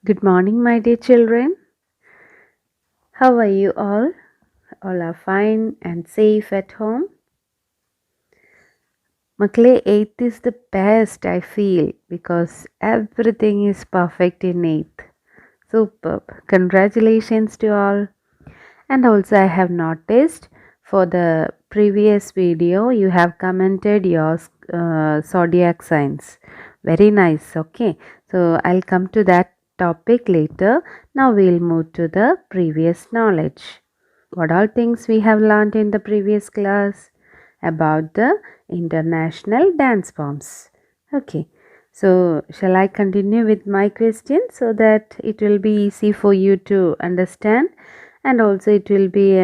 Good morning, my dear children. How are you all? All are fine and safe at home. Makle 8th is the best, I feel, because everything is perfect in 8th. Superb. Congratulations to all. And also, I have noticed for the previous video, you have commented your zodiac signs. Very nice. Okay. So, I'll come to that topic later. Now, we'll move to the previous knowledge. What all things we have learned in the previous class about the international dance forms. Okay. So, shall I continue with my question so that it will be easy for you to understand, and also it will be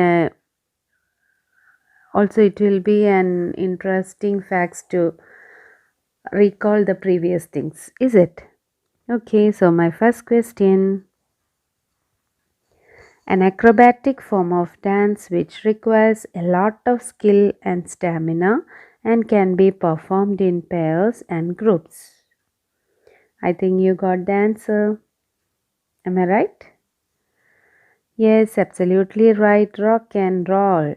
an interesting facts to recall the previous things, is it? Okay, so my first question: an acrobatic form of dance which requires a lot of skill and stamina and can be performed in pairs and groups. I think you got the answer. Am I right? Yes, absolutely right. Rock and roll.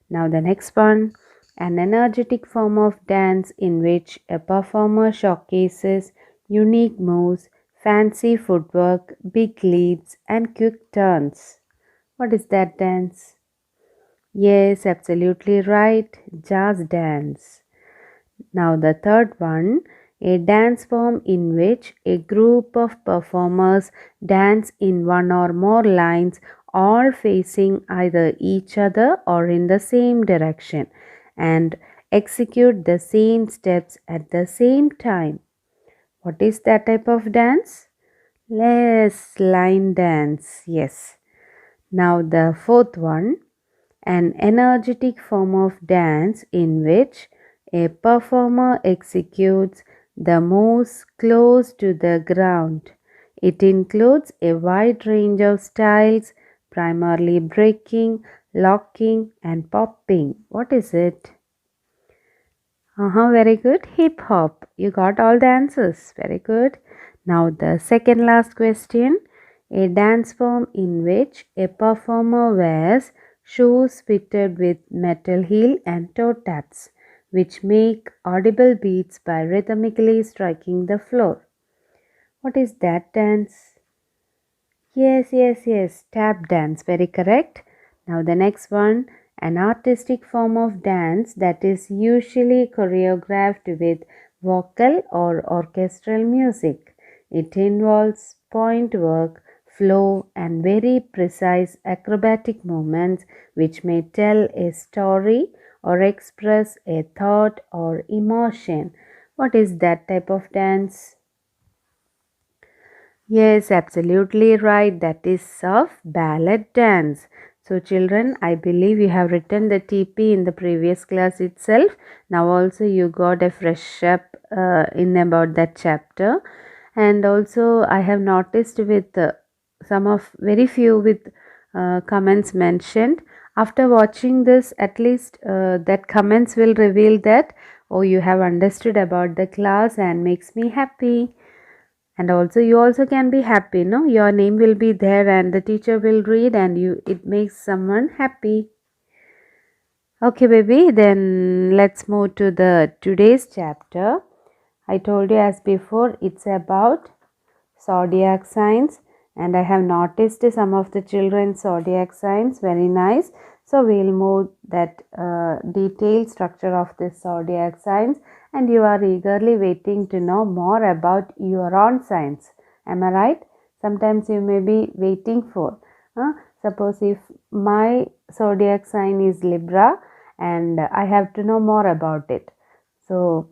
Now, the next one: an energetic form of dance in which a performer showcases unique moves, fancy footwork, big leaps, and quick turns. What is that dance? Yes, absolutely right. Jazz dance. Now, the third one: a dance form in which a group of performers dance in one or more lines, all facing either each other or in the same direction, and execute the same steps at the same time. What is that type of dance? Yes, line dance. Yes. Now, the fourth one: an energetic form of dance in which a performer executes the moves close to the ground. It includes a wide range of styles, primarily breaking, locking, and popping. What is it? Very good. Hip hop. You got all the answers. Very good. Now, the second last question: a dance form in which a performer wears shoes fitted with metal heel and toe taps, which make audible beats by rhythmically striking the floor. What is that dance? Yes. Tap dance. Very correct. Now, the next one: an artistic form of dance that is usually choreographed with vocal or orchestral music. It involves point work, flow, and very precise acrobatic movements which may tell a story or express a thought or emotion. What is that type of dance? Yes, absolutely right. That is of ballet dance. So, children, I believe you have written the TP in the previous class itself. Now, also, you got a fresh up in about that chapter. And also, I have noticed with some of very few with comments mentioned. After watching this, at least that comments will reveal that, oh, you have understood about the class and makes me happy. And also you also can be happy, no, your name will be there and the teacher will read and you, it makes someone happy. Okay baby, then let's move to the today's chapter. I told you as before, it's about zodiac signs, and I have noticed some of the children's zodiac signs. Very nice. So we'll move that detailed structure of this zodiac signs, and you are eagerly waiting to know more about your own signs. Am I right? Sometimes you may be waiting for. Suppose if my zodiac sign is Libra, and I have to know more about it. So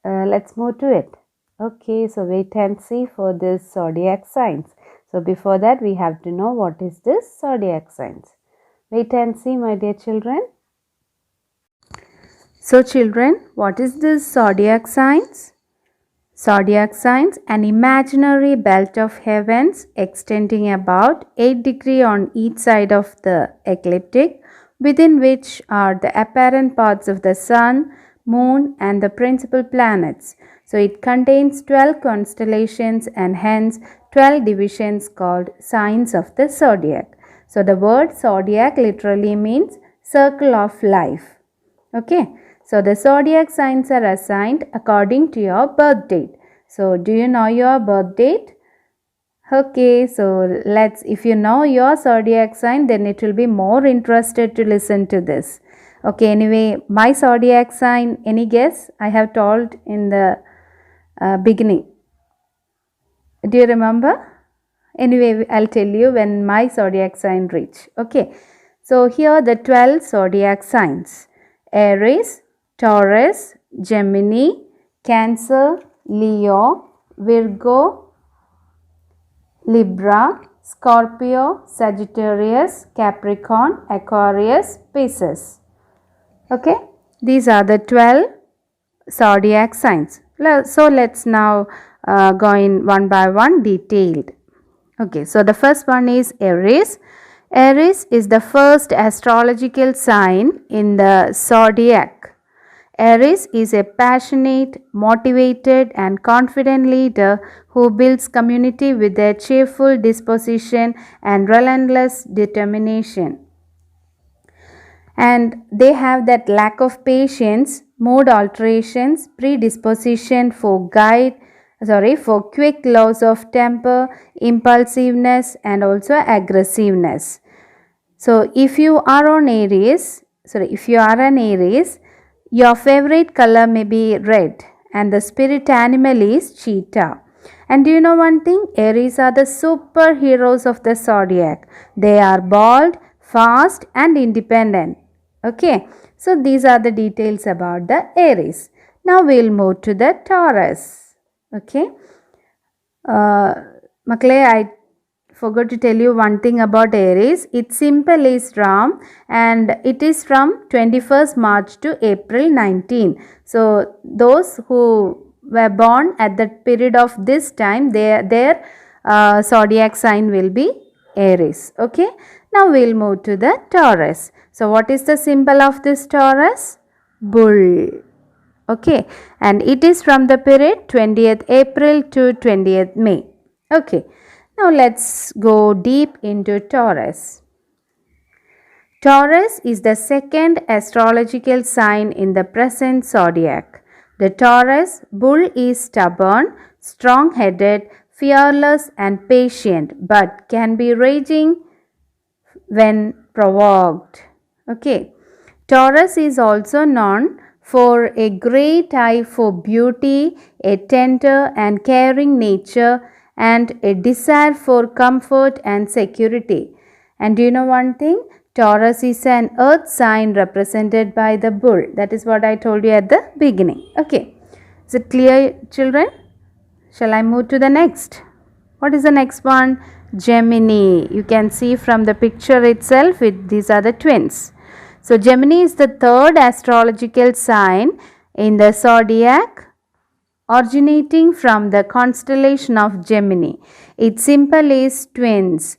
let's move to it. Okay, so wait and see for this zodiac signs. So before that, we have to know what is this zodiac signs. Wait and see, my dear children. So children, what is this zodiac signs? Zodiac signs: an imaginary belt of heavens extending about 8 degrees on each side of the ecliptic, within which are the apparent paths of the sun, moon, and the principal planets. So it contains 12 constellations and hence 12 divisions called signs of the zodiac. So the word zodiac literally means circle of life. Okay. So the zodiac signs are assigned according to your birth date. So do you know your birth date? Okay, so if you know your zodiac sign, then it will be more interested to listen to this. Okay, anyway, my zodiac sign, any guess? I have told in the beginning. Do you remember? Anyway, I'll tell you when my zodiac sign reach. Okay, so here the 12 zodiac signs: Aries, Taurus, Gemini, Cancer, Leo, Virgo, Libra, Scorpio, Sagittarius, Capricorn, Aquarius, Pisces. Okay, these are the 12 zodiac signs. So let's now go in one by one detailed. Okay, so the first one is Aries. Aries is the first astrological sign in the zodiac. Aries is a passionate, motivated, and confident leader who builds community with a cheerful disposition and relentless determination. And they have that lack of patience, mood alterations, predisposition for quick loss of temper, impulsiveness, and also aggressiveness. So if you are an Aries, your favorite color may be red and the spirit animal is cheetah. And do you know one thing? Aries are the superheroes of the zodiac. They are bold, fast and independent. Okay, so these are the details about the Aries. Now we'll move to the Taurus. Okay, Makle, I forgot to tell you one thing about Aries. Its symbol is Ram and it is from 21st March to April 19. So those who were born at the period of this time, their zodiac sign will be Aries. Okay. Now we'll move to the Taurus. So what is the symbol of this Taurus? Bull. Okay. And it is from the period 20th April to 20th May. Okay. Now let's go deep into Taurus. Taurus is the second astrological sign in the present zodiac. The Taurus bull is stubborn, strong-headed, fearless and patient but can be raging when provoked. Okay. Taurus is also known for a great eye for beauty, a tender and caring nature and a desire for comfort and security. And do you know one thing? Taurus is an earth sign represented by the bull. That is what I told you at the beginning. Okay. Is it clear, children? Shall I move to the next? What is the next one? Gemini. You can see from the picture itself, these are the twins. So Gemini is the third astrological sign in the zodiac, originating from the constellation of Gemini. Its symbol is twins.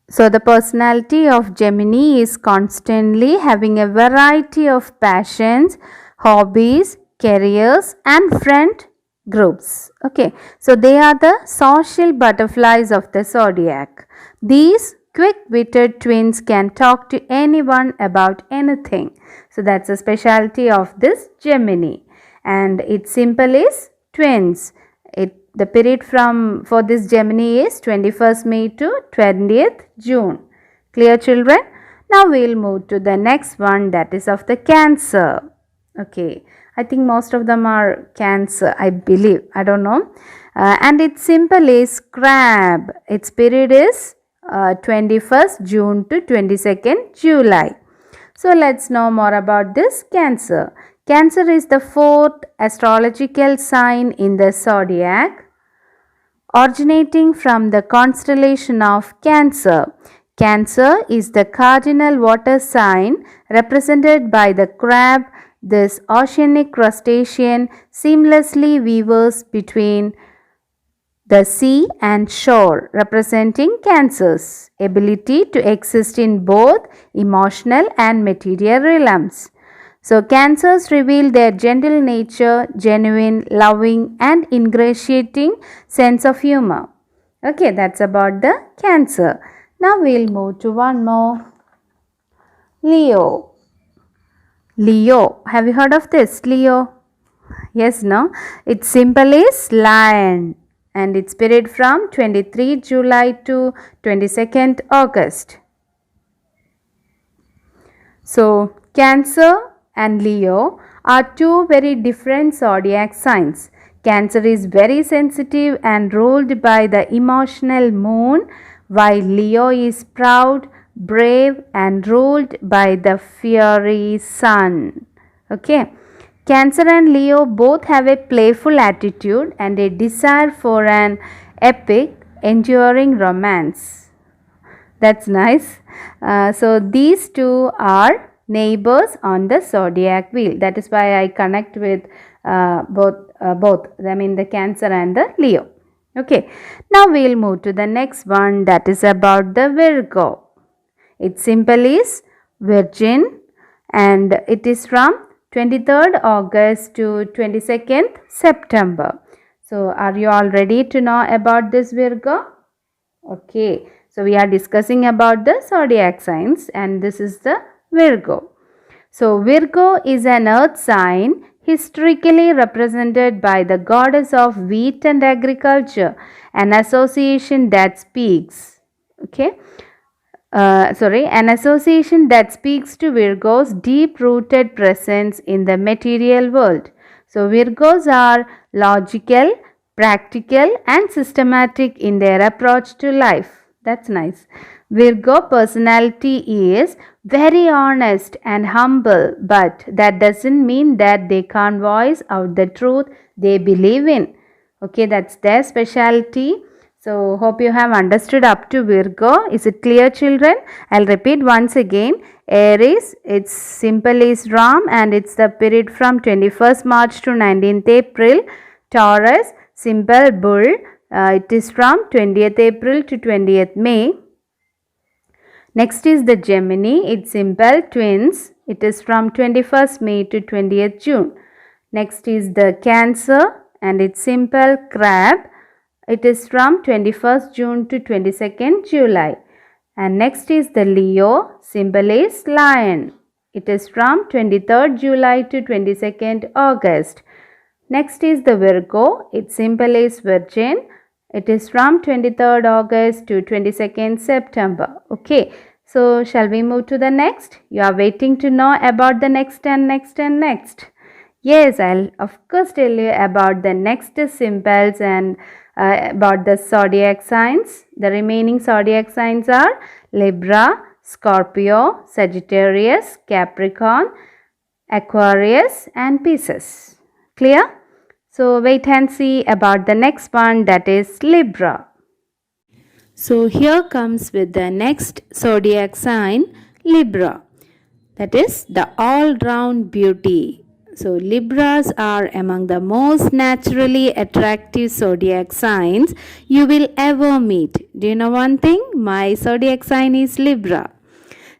So the personality of Gemini is constantly having a variety of passions, hobbies, careers and friend groups. Okay, so they are the social butterflies of the zodiac. These quick-witted twins can talk to anyone about anything. So that's a specialty of this Gemini. And its symbol is twins. The period for this Gemini is 21st May to 20th June. Clear, children? Now we'll move to the next one, that is of the Cancer. Okay, I think most of them are Cancer, I believe. I don't know. And its symbol is crab. Its period is 21st June to 22nd July. So let's know more about this Cancer. Cancer is the fourth astrological sign in the zodiac, originating from the constellation of Cancer. Cancer is the cardinal water sign represented by the crab. This oceanic crustacean seamlessly weaves between the sea and shore, representing Cancer's ability to exist in both emotional and material realms. So, Cancers reveal their gentle nature, genuine, loving, and ingratiating sense of humor. Okay, that's about the Cancer. Now we'll move to one more. Leo. Leo. Have you heard of this? Leo. Yes, no? Its symbol is lion and its period from 23 July to 22nd August. So, Cancer and Leo are two very different zodiac signs. Cancer is very sensitive and ruled by the emotional moon, while Leo is proud, brave, and ruled by the fiery sun. Okay. Cancer and Leo both have a playful attitude and a desire for an epic, enduring romance. That's nice. So these two are neighbors on the zodiac wheel. That is why I connect with both. I mean the Cancer and the Leo. Okay. Now we'll move to the next one, that is about the Virgo. Its symbol is Virgin and it is from 23rd August to 22nd September. So are you all ready to know about this Virgo? Okay. So we are discussing about the zodiac signs and this is the Virgo. So Virgo is an earth sign historically represented by the goddess of wheat and agriculture, an association that speaks. Okay. An association that speaks to Virgo's deep rooted presence in the material world. So, Virgos are logical, practical, and systematic in their approach to life. That's nice. Virgo personality is very honest and humble, but that doesn't mean that they can't voice out the truth they believe in. Okay, that's their specialty. So, hope you have understood up to Virgo. Is it clear, children? I'll repeat once again. Aries, its symbol is Ram and it's the period from 21st March to 19th April. Taurus, symbol Bull. It is from 20th April to 20th May. Next is the Gemini. Its symbol Twins. It is from 21st May to 20th June. Next is the Cancer and its symbol Crab. It is from 21st June to 22nd July. And next is the Leo, symbol is Lion. It is from 23rd July to 22nd August. Next is the Virgo, its symbol is Virgin. It is from 23rd August to 22nd September. Okay, so shall we move to the next? You are waiting to know about the next and next and next. Yes, I'll of course tell you about the next symbols and about the zodiac signs. The remaining zodiac signs are Libra, Scorpio, Sagittarius, Capricorn, Aquarius and Pisces. Clear? So wait and see about the next one, that is Libra. So here comes with the next zodiac sign, Libra. That is the all-round beauty. So Libras are among the most naturally attractive zodiac signs you will ever meet. Do you know one thing? My zodiac sign is Libra.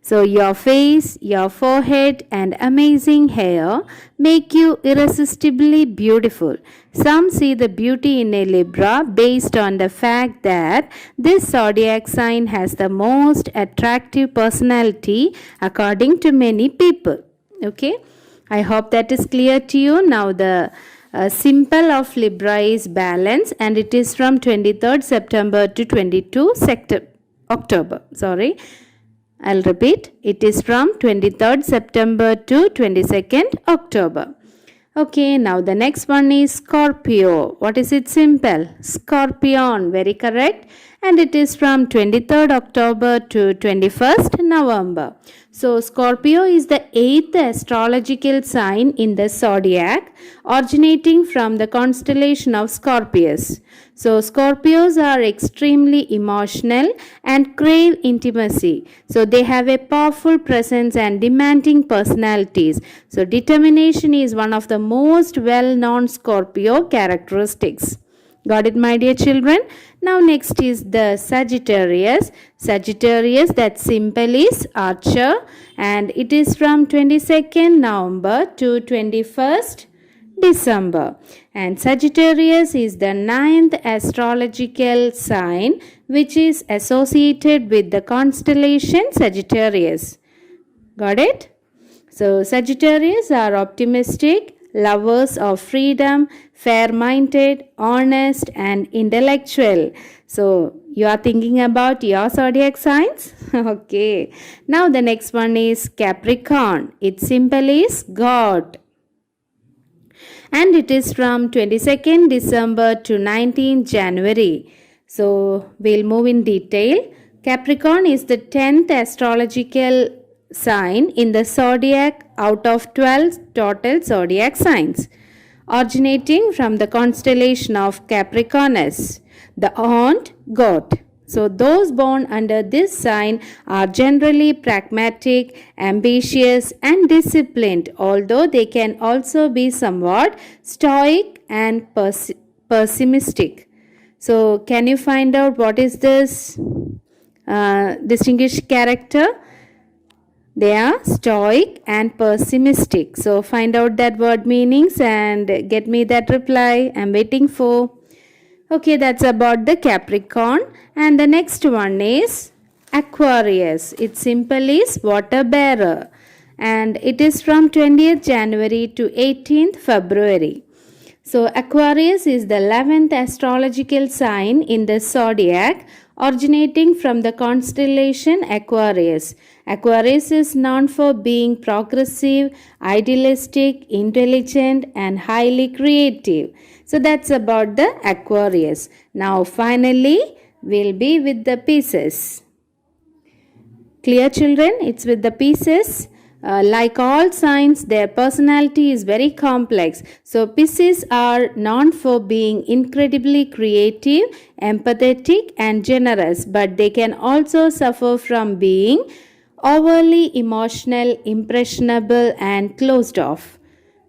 So your face, your forehead and amazing hair make you irresistibly beautiful. Some see the beauty in a Libra based on the fact that this zodiac sign has the most attractive personality according to many people. Okay, I hope that is clear to you. Now the symbol of Libra is balance and it is from 23rd September to 22 October. I'll repeat. It is from 23rd September to 22nd October. Okay, now the next one is Scorpio. What is its symbol? Scorpion. Very correct. And it is from 23rd October to 21st November. So, Scorpio is the 8th astrological sign in the zodiac, originating from the constellation of Scorpius. So, Scorpios are extremely emotional and crave intimacy. So, they have a powerful presence and demanding personalities. So, determination is one of the most well-known Scorpio characteristics. Got it, my dear children? Now next is the Sagittarius. Sagittarius, that symbol is archer, and it is from 22nd November to 21st December. And Sagittarius is the ninth astrological sign which is associated with the constellation Sagittarius. Got it? So Sagittarius are optimistic, lovers of freedom, fair-minded, honest and intellectual. So you are thinking about your zodiac signs? Okay. Now the next one is Capricorn. Its symbol is God. And it is from 22nd December to 19th January. So we'll move in detail. Capricorn is the 10th astrological sign in the zodiac out of 12 total zodiac signs, originating from the constellation of Capricornus, the aunt god. So those born under this sign are generally pragmatic, ambitious and disciplined, although they can also be somewhat stoic and pessimistic. So can you find out what is this distinguished character? They are stoic and pessimistic. So find out that word meanings and get me that reply. I'm waiting for. Okay, that's about the Capricorn. And the next one is Aquarius. Its symbol is water bearer. And it is from 20th January to 18th February. So Aquarius is the 11th astrological sign in the zodiac, originating from the constellation Aquarius. Aquarius is known for being progressive, idealistic, intelligent and highly creative. So that's about the Aquarius. Now finally we'll be with the Pisces. Clear children? It's with the Pisces. Like all signs, their personality is very complex. So Pisces are known for being incredibly creative, empathetic and generous, but they can also suffer from being overly emotional, impressionable and closed off.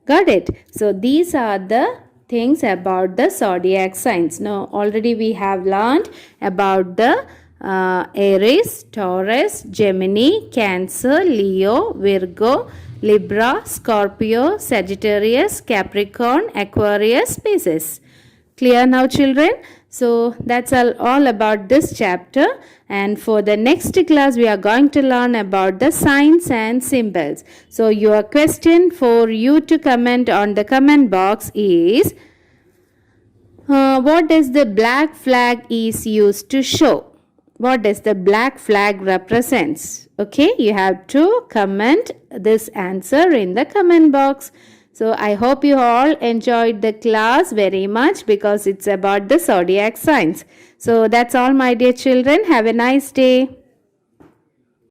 Got it? So these are the things about the zodiac signs. Now already we have learned about the Aries, Taurus, Gemini, Cancer, Leo, Virgo, Libra, Scorpio, Sagittarius, Capricorn, Aquarius, Pisces. Clear now children? So that's all about this chapter, and for the next class we are going to learn about the signs and symbols. So your question for you to comment on the comment box is what does the black flag is used to show? What does the black flag represents? Okay, you have to comment this answer in the comment box. So I hope you all enjoyed the class very much because it's about the zodiac signs. So that's all my dear children. Have a nice day.